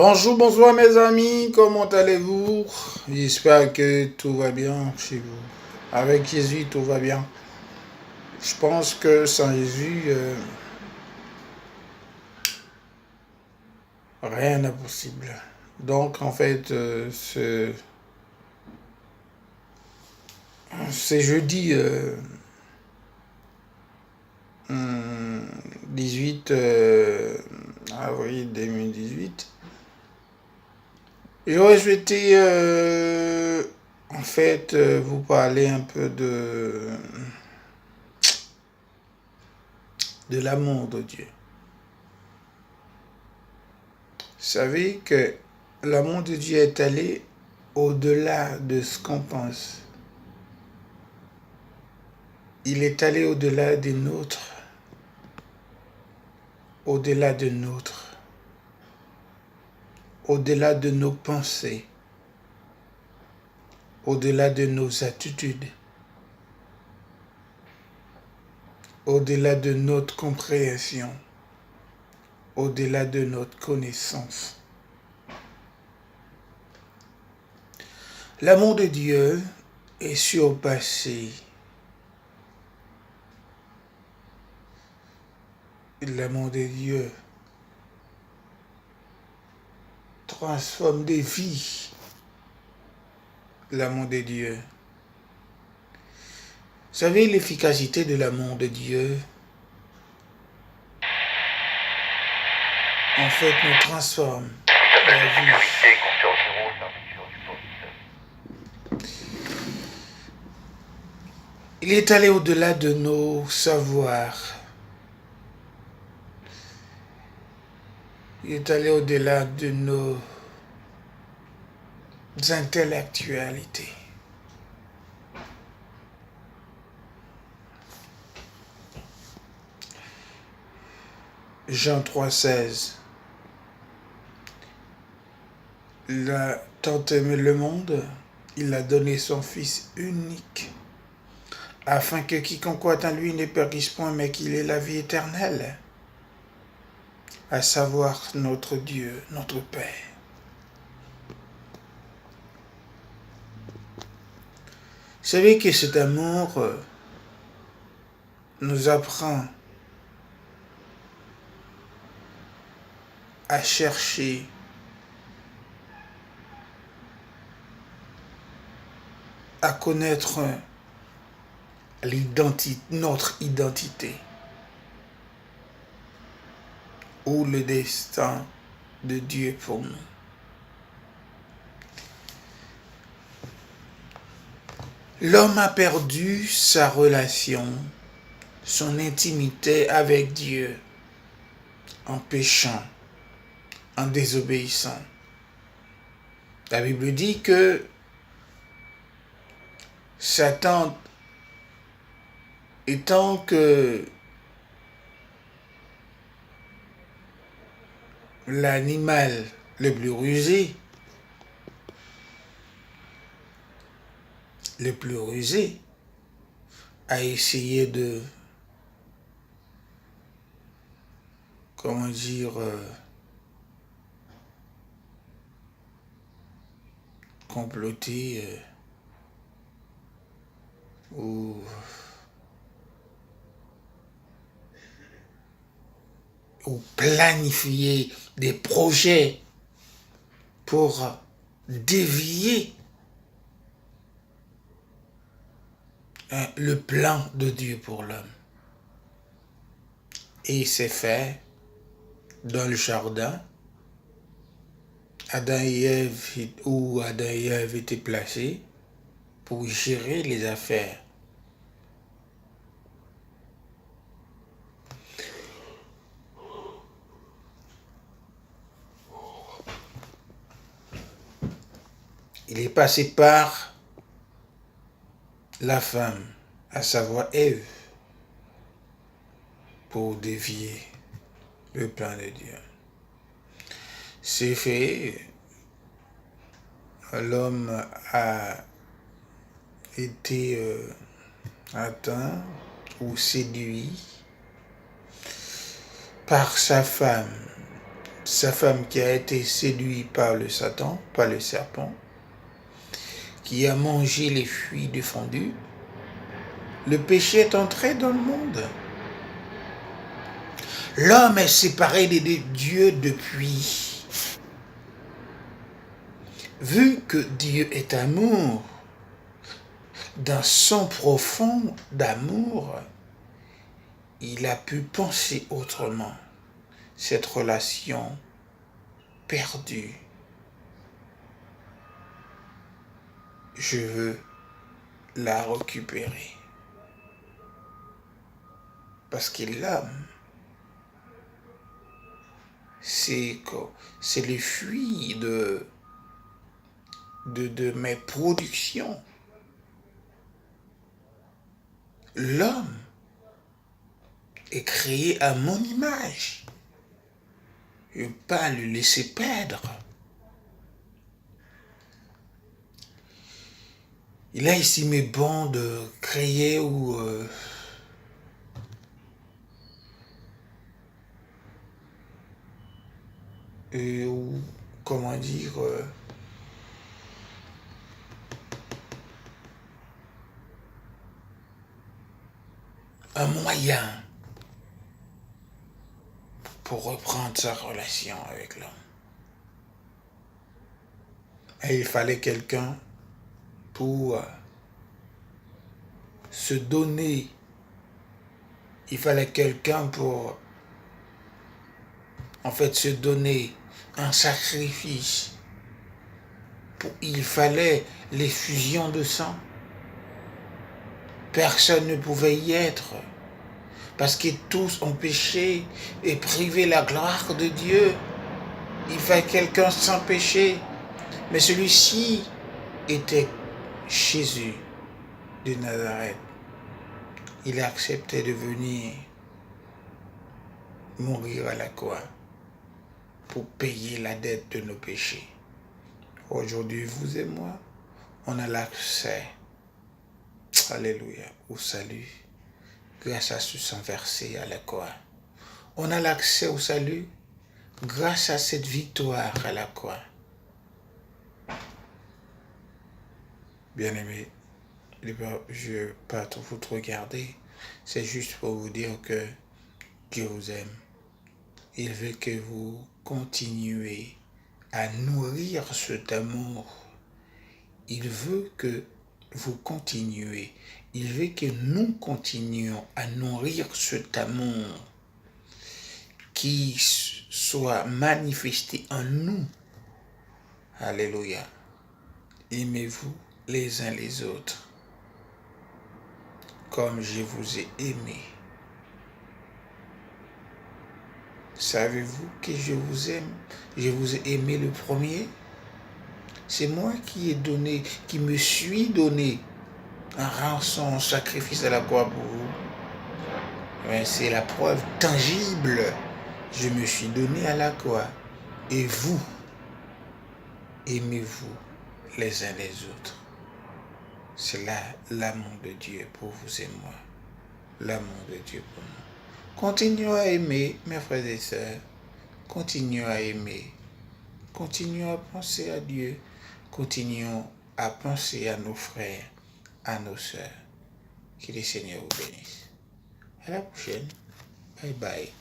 Bonjour, bonsoir mes amis, comment allez-vous? J'espère que tout va bien chez vous. Avec Jésus, tout va bien. Je pense que sans Jésus, rien n'est possible. Donc en fait, c'est jeudi 18 avril 2018. J'aurais souhaité en fait vous parler un peu de l'amour de Dieu. Vous savez que l'amour de Dieu est allé au-delà de ce qu'on pense. Il est allé au-delà des nôtres, au-delà de nôtres, au-delà de nos pensées, au-delà de nos attitudes, au-delà de notre compréhension, au-delà de notre connaissance. L'amour de Dieu est surpassé. L'amour de Dieu transforme des vies. L'amour de Dieu. Vous savez l'efficacité de l'amour de Dieu en fait nous transforme la vie. Il est allé au-delà de nos savoirs. Il est allé au-delà de nos intellectualités. Jean 3,16. Il a tant aimé le monde, il a donné son Fils unique, afin que quiconque croit en lui ne périsse point, mais qu'il ait la vie éternelle, à savoir notre Dieu, notre Père. Vous savez que cet amour nous apprend à chercher à connaître notre identité ou le destin de Dieu pour nous. L'homme a perdu sa relation, son intimité avec Dieu en péchant, en désobéissant. La Bible dit que Satan, étant que l'animal le plus rusé, a essayé de, comploter ou planifier des projets pour dévier le plan de Dieu pour l'homme. Et c'est fait dans le jardin. Adam et Ève étaient placés pour gérer les affaires. Il est passé par la femme, à savoir Ève, pour dévier le plan de Dieu. C'est fait, l'homme a été atteint ou séduit par sa femme. sa femme qui a été séduite par le Satan, par le serpent, qui a mangé les fruits défendus, le péché est entré dans le monde. L'homme est séparé de Dieu depuis. Vu que Dieu est amour, dans son profond d'amour, il a pu penser autrement. Cette relation perdue, je veux la récupérer. Parce que l'homme, c'est le fruit de mes productions. L'homme est créé à mon image. Je ne veux pas le laisser perdre. Il a estimé bon de créer ou comment dire, un moyen pour reprendre sa relation avec l'homme. Et il fallait quelqu'un pour se donner. Il fallait quelqu'un pour, en fait, se donner un sacrifice. Il fallait l'effusion de sang. Personne ne pouvait y être. Parce que tous ont péché et privé la gloire de Dieu. Il fallait quelqu'un sans péché. Mais celui-ci était Jésus de Nazareth. Il a accepté de venir mourir à la croix pour payer la dette de nos péchés. Aujourd'hui, vous et moi, on a l'accès, alléluia, au salut, grâce à ce sang versé à la croix. On a l'accès au salut grâce à cette victoire à la croix. Bien-aimés, je ne vais pas trop vous regarder, c'est juste pour vous dire que Dieu vous aime. Il veut que vous continuez à nourrir cet amour. Il veut que vous continuez. Il veut que nous continuions à nourrir cet amour qui soit manifesté en nous. Alléluia. Aimez-vous les uns les autres comme je vous ai aimé. Savez-vous que je vous aime? Je vous ai aimé le premier. C'est moi qui ai donné, qui me suis donné un rançon, un sacrifice à la croix pour vous. Mais c'est la preuve tangible. Je me suis donné à la croix. Et vous, aimez-vous les uns les autres. C'est là l'amour de Dieu pour vous et moi. L'amour de Dieu pour nous. Continuons à aimer, mes frères et sœurs. Continuons à aimer. Continuons à penser à Dieu. Continuons à penser à nos frères, à nos sœurs. Que le Seigneur vous bénisse. À la prochaine. Bye bye.